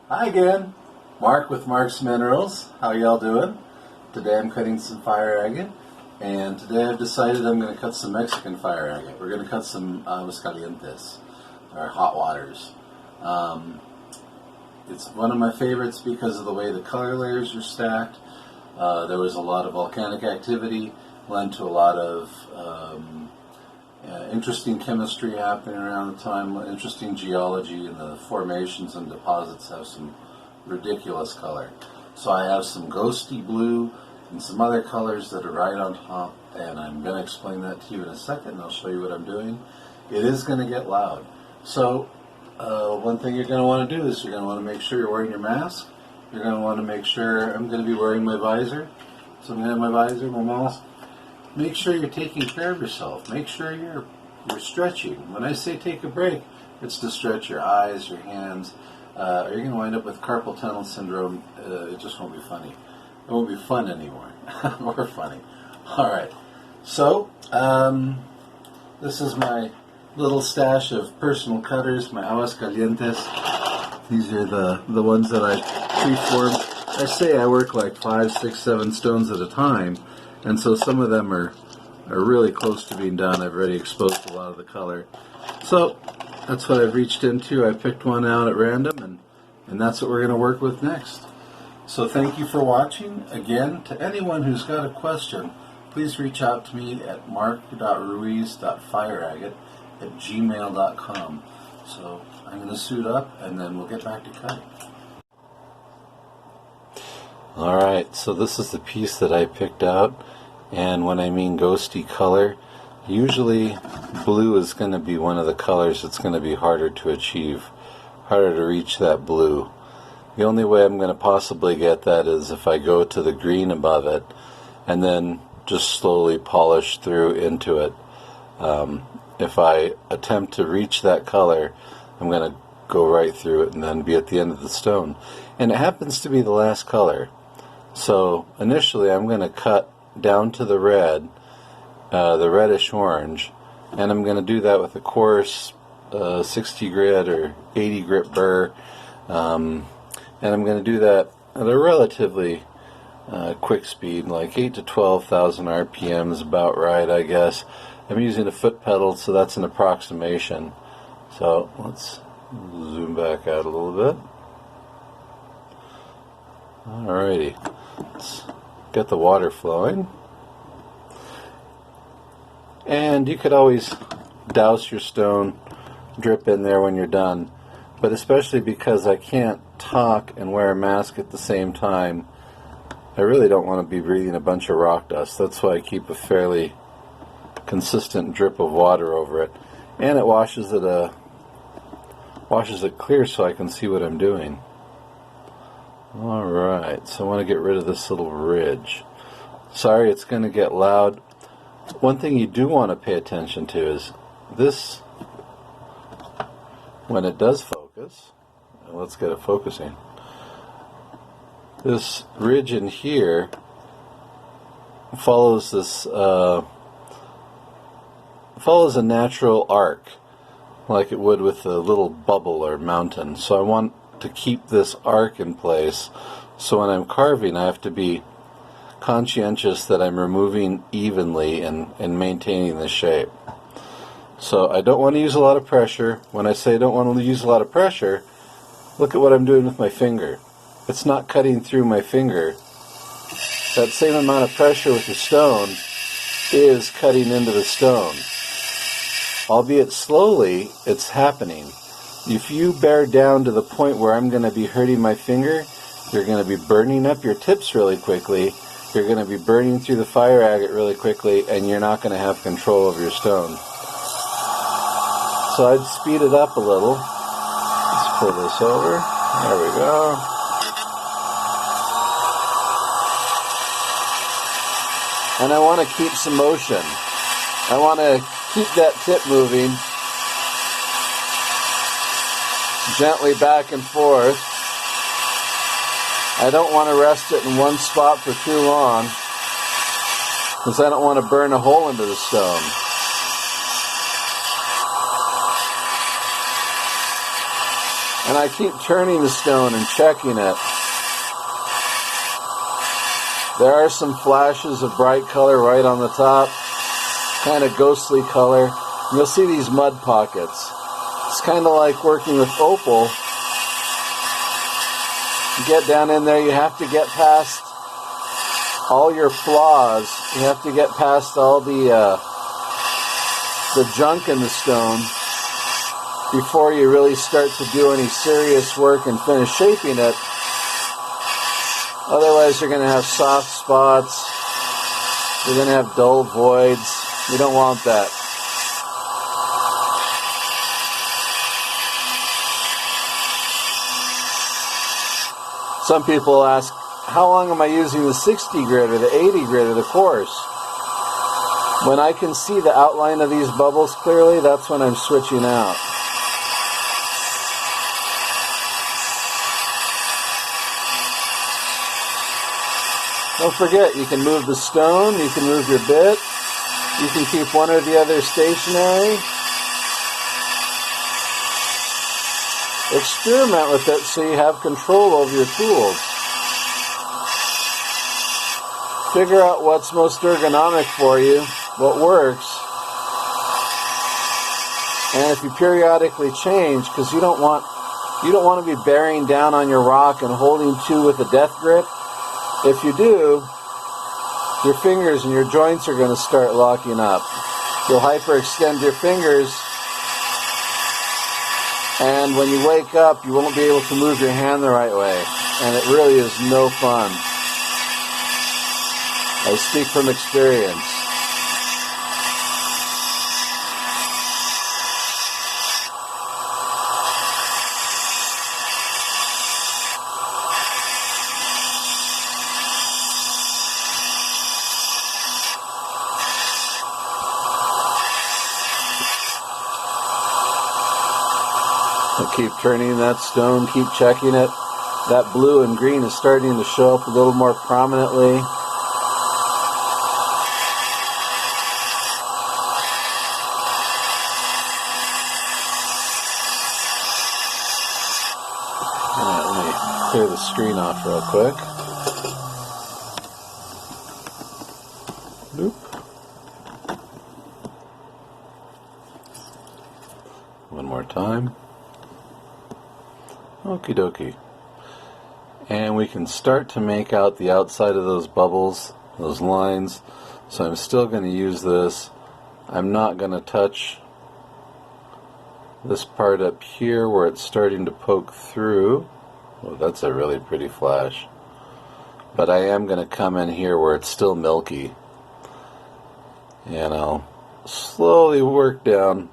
Hi again, Mark with Mark's Minerals. How y'all doing? Today I'm cutting some fire agate, and today I've decided I'm going to cut some Mexican fire agate. We're going to cut some Aguascalientes, or hot waters. It's one of my favorites because of the way the color layers are stacked. There was a lot of volcanic activity, led to a lot of interesting chemistry happening around the time, interesting geology, and the formations and deposits have some ridiculous color. So I have some ghosty blue and some other colors that are right on top, and I'm going to explain that to you in a second, and I'll show you what I'm doing. It is going to get loud. So one thing you're going to want to do is you're going to want to make sure you're wearing your mask. You're going to want to make sure I'm going to be wearing my visor. So I'm going to have my visor, my mask. Make sure you're taking care of yourself. Make sure you're stretching. When I say take a break, it's to stretch your eyes, your hands. Or you're going to wind up with carpal tunnel syndrome. It just won't be funny. It won't be fun anymore. Or funny. All right. So this is my little stash of personal cutters, my Aguascalientes. These are the ones that I preformed. I say I work like 5, 6, 7 stones at a time. And so some of them are really close to being done. I've already exposed a lot of the color. So that's what I've reached into. I picked one out at random, and that's what we're going to work with next. So thank you for watching. Again, to anyone who's got a question, please reach out to me at mark.ruiz.fireagate@gmail.com. So I'm going to suit up, and then we'll get back to cutting. Alright, so this is the piece that I picked out, and when I mean ghosty color, usually blue is going to be one of the colors that's going to be harder to achieve, harder to reach that blue. The only way I'm going to possibly get that is if I go to the green above it and then just slowly polish through into it. If I attempt to reach that color, I'm going to go right through it and then be at the end of the stone. And it happens to be the last color. So initially I'm going to cut down to the red, the reddish orange, and I'm going to do that with a coarse 60 grit or 80 grit burr, and I'm going to do that at a relatively quick speed, like 8 to 12,000 RPM is about right, I guess. I'm using a foot pedal, so that's an approximation. So let's zoom back out a little bit. Alrighty. Let's get the water flowing. And you could always douse your stone, drip in there when you're done. But especially because I can't talk and wear a mask at the same time, I really don't want to be breathing a bunch of rock dust. That's why I keep a fairly consistent drip of water over it. And it washes it clear so I can see what I'm doing. Alright, so I want to get rid of this little ridge. Sorry, it's going to get loud. One thing you do want to pay attention to is this, when it does focus, let's get it focusing, this ridge in here follows follows a natural arc, like it would with a little bubble or mountain. So I want to keep this arc in place, so when I'm carving I have to be conscientious that I'm removing evenly and maintaining the shape. So I don't want to use a lot of pressure. When I say I don't want to use a lot of pressure, look at what I'm doing with my finger. It's not cutting through my finger. That same amount of pressure with the stone is cutting into the stone. Albeit slowly, it's happening. If you bear down to the point where I'm going to be hurting my finger, you're going to be burning up your tips really quickly, you're going to be burning through the fire agate really quickly, and you're not going to have control of your stone. So I'd speed it up a little. Let's pull this over. There we go. And I want to keep some motion. I want to keep that tip moving gently back and forth. I don't want to rest it in one spot for too long, because I don't want to burn a hole into the stone. And I keep turning the stone and checking it. There are some flashes of bright color right on the top, kind of ghostly color. And you'll see these mud pockets. It's kind of like working with opal. You get down in there, you have to get past all your flaws. You have to get past all the junk in the stone before you really start to do any serious work and finish shaping it. Otherwise, you're going to have soft spots. You're going to have dull voids. You don't want that. Some people ask, how long am I using the 60 grit or the 80 grit or the coarse? When I can see the outline of these bubbles clearly, that's when I'm switching out. Don't forget, you can move the stone, you can move your bit, you can keep one or the other stationary. Experiment with it so you have control over your tools. Figure out what's most ergonomic for you, what works. And if you periodically change, because you don't want to be bearing down on your rock and holding to with a death grip. If you do, your fingers and your joints are going to start locking up. You'll hyperextend your fingers, and when you wake up, you won't be able to move your hand the right way. And it really is no fun. I speak from experience. I'll keep turning that stone, keep checking it. That blue and green is starting to show up a little more prominently. Alright, let me clear the screen off real quick. Nope. One more time. Okie dokie. And we can start to make out the outside of those bubbles, those lines. So I'm still going to use this. I'm not going to touch this part up here where it's starting to poke through. Oh, that's a really pretty flash. But I am going to come in here where it's still milky. And I'll slowly work down.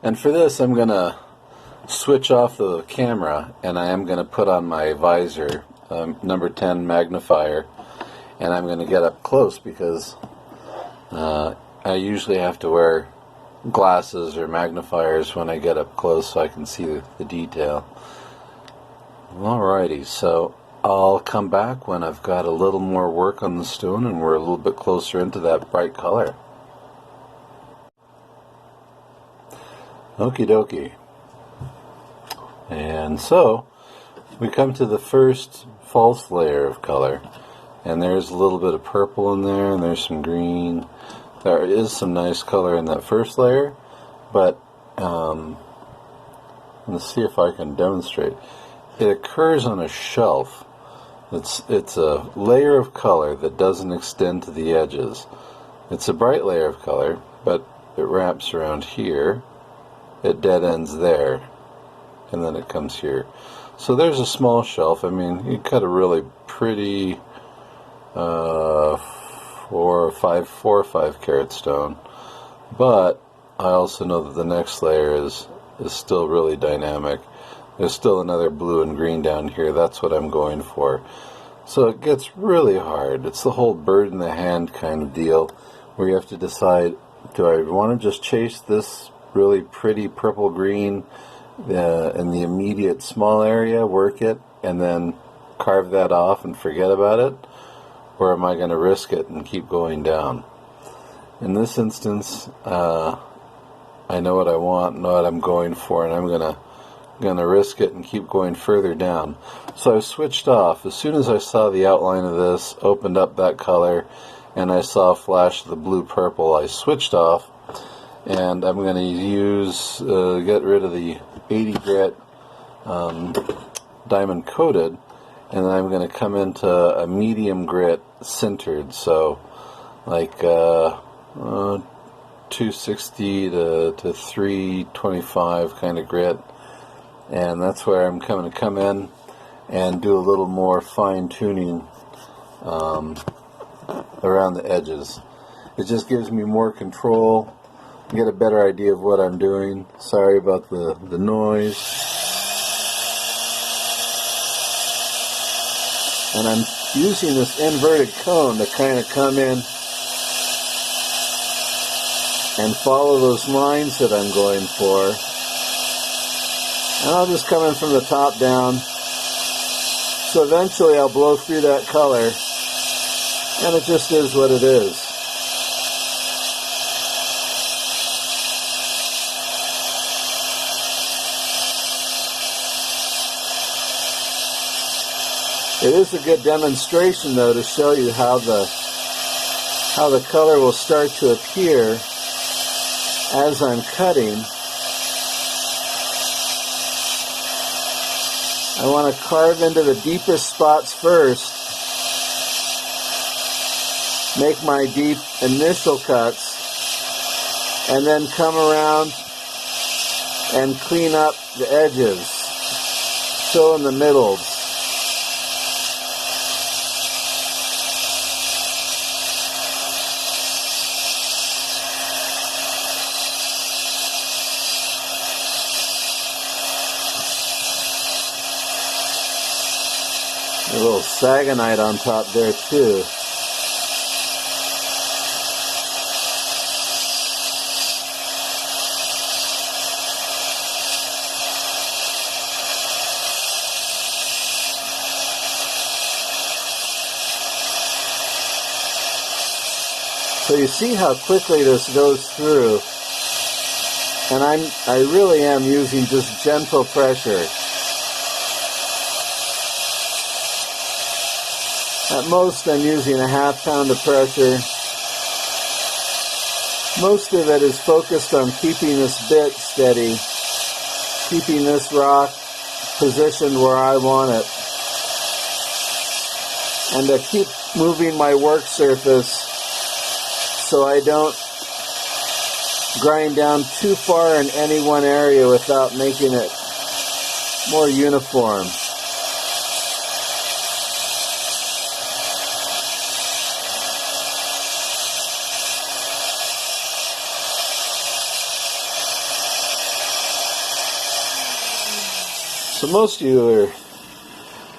And for this, I'm going to switch off the camera, and I am going to put on my visor, number 10 magnifier, and I'm going to get up close because I usually have to wear glasses or magnifiers when I get up close so I can see the detail. Alrighty, so I'll come back when I've got a little more work on the stone and we're a little bit closer into that bright color. Okie dokie. And so we come to the first false layer of color, and there's a little bit of purple in there, and there's some green. There is some nice color in that first layer, but let's see if I can demonstrate. It occurs on a shelf. It's a layer of color that doesn't extend to the edges. It's a bright layer of color, but it wraps around here. It dead ends there. And then it comes here. So there's a small shelf. I mean, you cut a really pretty 4 or 5 carat stone. But I also know that the next layer is still really dynamic. There's still another blue and green down here. That's what I'm going for. So it gets really hard. It's the whole bird in the hand kind of deal where you have to decide, do I want to just chase this really pretty purple green in the immediate small area, work it, and then carve that off and forget about it? Or am I going to risk it and keep going down? In this instance, I know what I want, know what I'm going for, and I'm going to going to risk it and keep going further down. So I switched off. As soon as I saw the outline of this, opened up that color, and I saw a flash of the blue-purple, I switched off, and I'm going to use, get rid of the 80 grit diamond coated, and then I'm going to come into a medium grit sintered, so like 260 to 325 kind of grit, and that's where I'm going to come in and do a little more fine tuning around the edges. It just gives me more control, get a better idea of what I'm doing. Sorry about the noise. And I'm using this inverted cone to kind of come in and follow those lines that I'm going for. And I'll just come in from the top down. So eventually I'll blow through that color, and it just is what it is. It is a good demonstration, though, to show you how the color will start to appear as I'm cutting. I want to carve into the deepest spots first, make my deep initial cuts, and then come around and clean up the edges, fill in the middles. A little sagonite on top there too. So you see how quickly this goes through, and I really am using just gentle pressure. At most, I'm using a ½ pound of pressure. Most of it is focused on keeping this bit steady, keeping this rock positioned where I want it, and to keep moving my work surface so I don't grind down too far in any one area without making it more uniform. So most of you are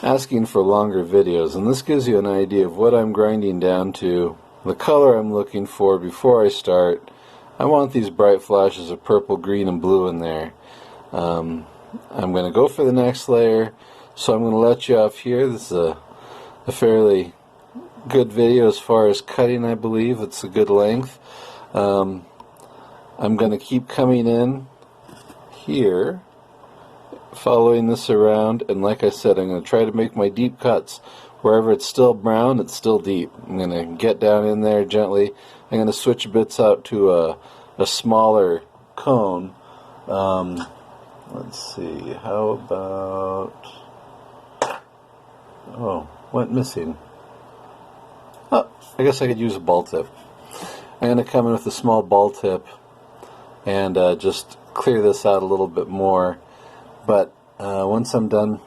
asking for longer videos, and this gives you an idea of what I'm grinding down to, the color I'm looking for before I start. I want these bright flashes of purple, green, and blue in there. I'm going to go for the next layer, so I'm going to let you off here. This is a fairly good video as far as cutting, I believe. It's a good length. I'm going to keep coming in here, following this around, and like I said, I'm going to try to make my deep cuts. Wherever it's still brown, it's still deep. I'm going to get down in there gently. I'm going to switch bits out to a smaller cone. Let's see, how about... Oh, went missing. Oh, I guess I could use a ball tip. I'm going to come in with a small ball tip and just clear this out a little bit more. But once I'm done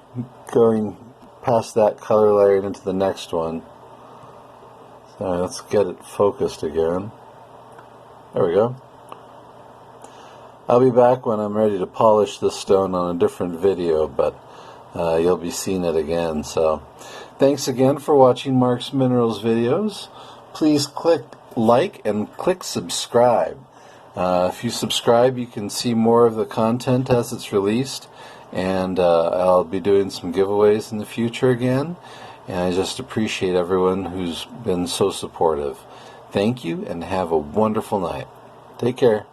going past that color layer and into the next one, so let's get it focused again. There we go. I'll be back when I'm ready to polish this stone on a different video, but you'll be seeing it again. So thanks again for watching Mark's Minerals videos. Please click like and click subscribe. If you subscribe, you can see more of the content as it's released, and I'll be doing some giveaways in the future again, and I just appreciate everyone who's been so supportive. Thank you, and have a wonderful night. Take care.